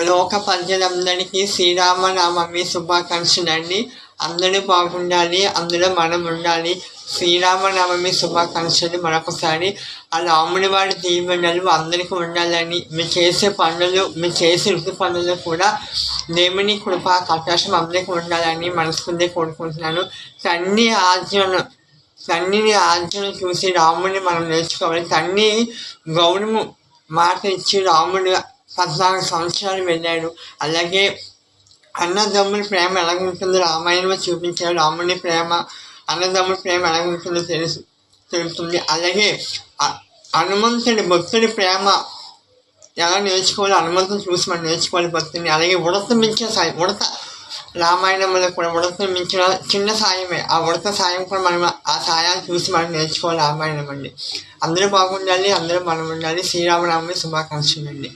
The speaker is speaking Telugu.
లోక ప్రజలందరికీ శ్రీరామనవమి శుభాకాంక్షలు అండి. అందరూ బాగుండాలి, అందులో మనం ఉండాలి. శ్రీరామనవమి శుభాకాంక్షలు మరొకసారి. ఆ రాముని వారి దీవెనలు అందరికీ ఉండాలని, మీరు చేసే పనులు, మీరు చేసే వృత్తి పనులు కూడా దేవుని కృప కటాక్షం అందరికీ ఉండాలని మనస్ఫూర్తిగా కోరుకుంటున్నాను. తండ్రి ఆజ్ఞను చూసి రాముని మనం నేర్చుకోవాలి. తండ్రి గౌరవం మాట ఇచ్చి రాముడు 14 సంవత్సరాలు వెళ్ళాడు. అలాగే అన్నదమ్ముల ప్రేమ ఎలాగుంటుందో రామాయణంలో చూపించారు. రాముని ప్రేమ, అన్నదమ్ముల ప్రేమ ఎలాగుంటుందో తెలుస్తుంది. అలాగే హనుమంతుడి భక్తుడి ప్రేమ ఎలా నేర్చుకోవాలి, హనుమంతుని చూసి మనం నేర్చుకోవాలి భక్తుని. అలాగే ఉడత రామాయణంలో కూడా ఉడతను మించిన చిన్న సాయమే. ఆ ఉడత సాయం కూడా మనం ఆ సాయాన్ని చూసి మనం నేర్చుకోవాలి రామాయణం అండి. అందరూ బాగుండాలి, అందరూ మనం ఉండాలి. శ్రీరామనవమి శుభాకాంక్షలు అండి.